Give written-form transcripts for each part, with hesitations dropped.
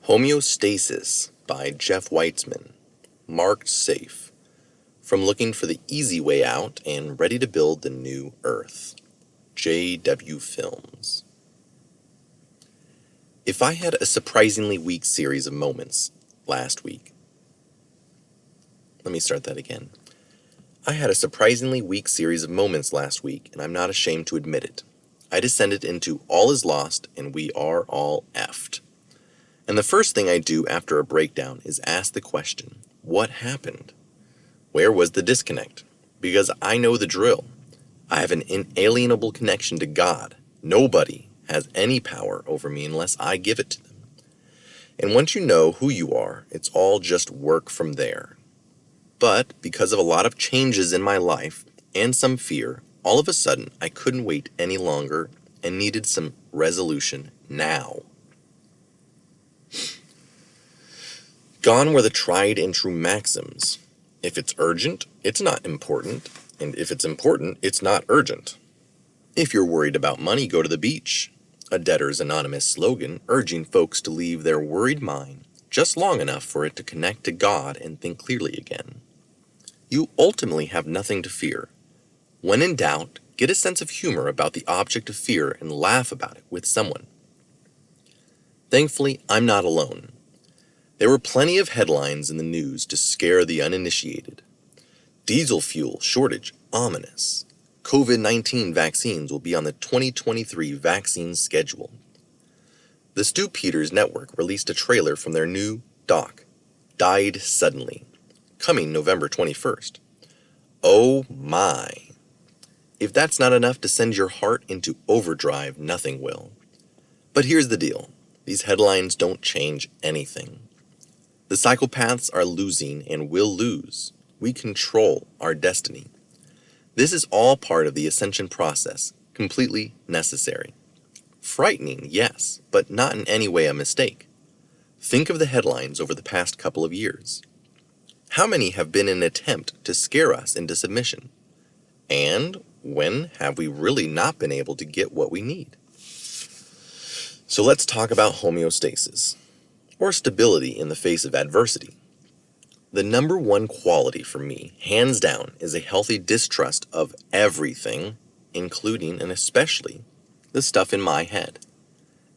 Homeostasis by Jeff Witzeman, marked safe, from looking for the easy way out and ready to build the new earth. J.W. Films. If I had a surprisingly weak series of moments last week. Let me start that again. I had a surprisingly weak series of moments last week, and I'm not ashamed to admit it. I descended into all is lost and we are all effed. And the first thing I do after a breakdown is ask the question, what happened? Where was the disconnect? Because I know the drill. I have an inalienable connection to God. Nobody has any power over me unless I give it to them. And once you know who you are, it's all just work from there. But because of a lot of changes in my life and some fear, all of a sudden I couldn't wait any longer and needed some resolution now. Gone were the tried and true maxims. If it's urgent, it's not important. And if it's important, it's not urgent. If you're worried about money, go to the beach. A Debtor's Anonymous slogan urging folks to leave their worried mind just long enough for it to connect to God and think clearly again. You ultimately have nothing to fear. When in doubt, get a sense of humor about the object of fear and laugh about it with someone. Thankfully, I'm not alone. There were plenty of headlines in the news to scare the uninitiated. Diesel fuel shortage ominous. COVID-19 vaccines will be on the 2023 vaccine schedule. The Stu Peters Network released a trailer from their new doc, Died Suddenly, coming November 21st. Oh my! If that's not enough to send your heart into overdrive, nothing will. But here's the deal. These headlines don't change anything. The psychopaths are losing and will lose. We control our destiny. This is all part of the ascension process, completely necessary. Frightening, yes, but not in any way a mistake. Think of the headlines over the past couple of years. How many have been an attempt to scare us into submission? And when have we really not been able to get what we need? So let's talk about homeostasis, or stability in the face of adversity. The number one quality for me, hands down, is a healthy distrust of everything, including and especially the stuff in my head.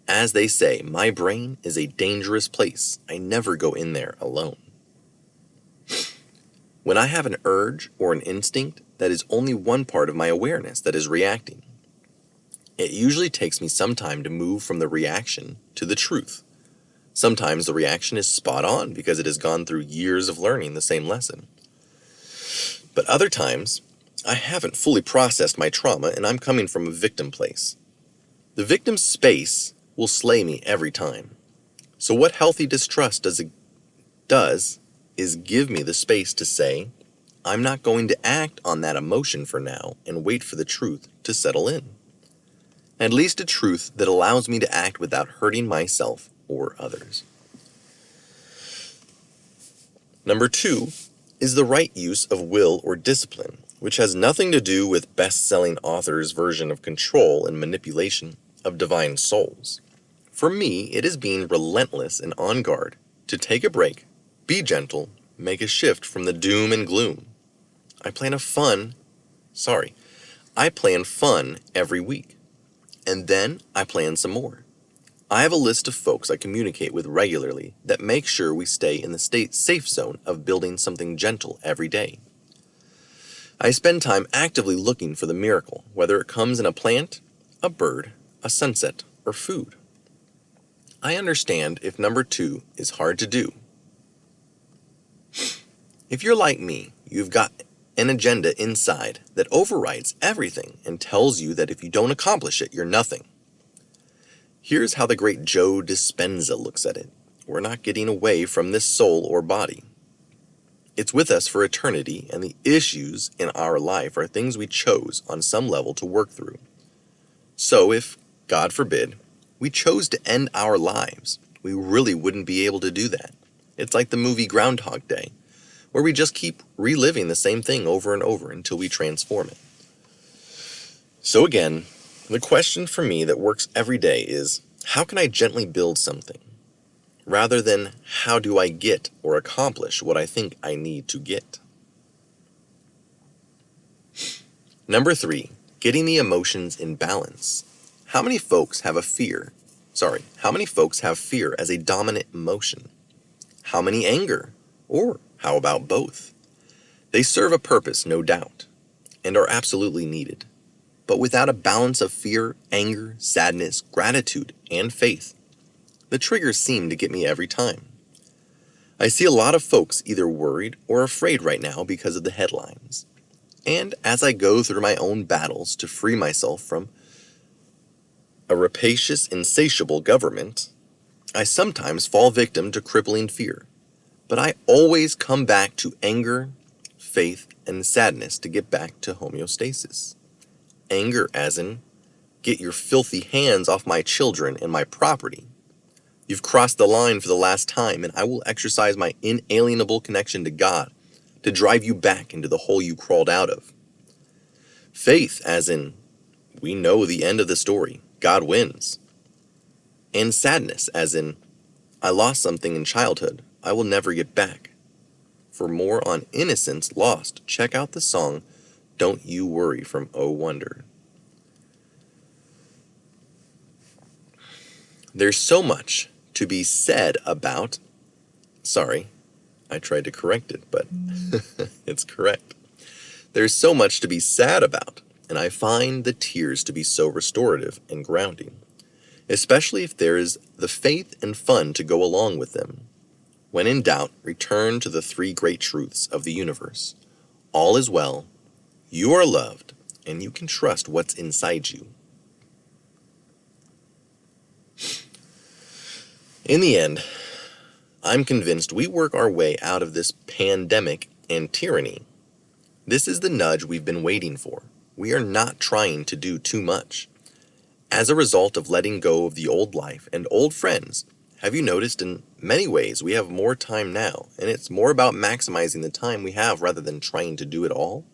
As they say, my brain is a dangerous place. I never go in there alone. When I have an urge or an instinct, that is only one part of my awareness that is reacting. It usually takes me some time to move from the reaction to the truth. Sometimes the reaction is spot on because it has gone through years of learning the same lesson. But other times, I haven't fully processed my trauma and I'm coming from a victim place. The victim's space will slay me every time. So what healthy distrust does is give me the space to say, I'm not going to act on that emotion for now and wait for the truth to settle in. At least a truth that allows me to act without hurting myself or others. Number 2 is the right use of will or discipline, which has nothing to do with best-selling authors' version of control and manipulation of divine souls. For me, it is being relentless and on guard to take a break, be gentle, make a shift from the doom and gloom. I plan fun every week, and then I plan some more. I have a list of folks I communicate with regularly that make sure we stay in the safe zone of building something gentle every day. I spend time actively looking for the miracle, whether it comes in a plant, a bird, a sunset, or food. I understand if number 2 is hard to do. If you're like me, you've got an agenda inside that overrides everything and tells you that if you don't accomplish it, you're nothing. Here's how the great Joe Dispenza looks at it. We're not getting away from this soul or body. It's with us for eternity, and the issues in our life are things we chose on some level to work through. So if, God forbid, we chose to end our lives, we really wouldn't be able to do that. It's like the movie Groundhog Day, where we just keep reliving the same thing over and over until we transform it. So again, the question for me that works every day is, how can I gently build something? rather than how do I get or accomplish what I think I need to get. Number 3, getting the emotions in balance. How many folks have fear as a dominant emotion? How many anger? Or how about both? They serve a purpose, no doubt, and are absolutely needed. But without a balance of fear, anger, sadness, gratitude, and faith, the triggers seem to get me every time. I see a lot of folks either worried or afraid right now because of the headlines. And as I go through my own battles to free myself from a rapacious, insatiable government, I sometimes fall victim to crippling fear. But I always come back to anger, faith, and sadness to get back to homeostasis. Anger as in, get your filthy hands off my children and my property. You've crossed the line for the last time, and I will exercise my inalienable connection to God to drive you back into the hole you crawled out of. Faith as in, we know the end of the story. God wins. And sadness as in, I lost something in childhood I will never get back. For more on innocence lost, check out the song Don't You Worry from Oh Wonder. There's so much to be said about, I tried to correct it, but it's correct. There's so much to be sad about, and I find the tears to be so restorative and grounding, especially if there is the faith and fun to go along with them. When in doubt, return to the 3 great truths of the universe. All is well, you are loved, and you can trust what's inside you. In the end, I'm convinced we work our way out of this pandemic and tyranny. This is the nudge we've been waiting for. We are not trying to do too much. As a result of letting go of the old life and old friends, have you noticed in many ways we have more time now, and it's more about maximizing the time we have rather than trying to do it all?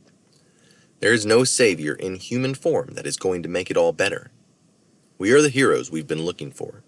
There is no savior in human form that is going to make it all better. We are the heroes we've been looking for,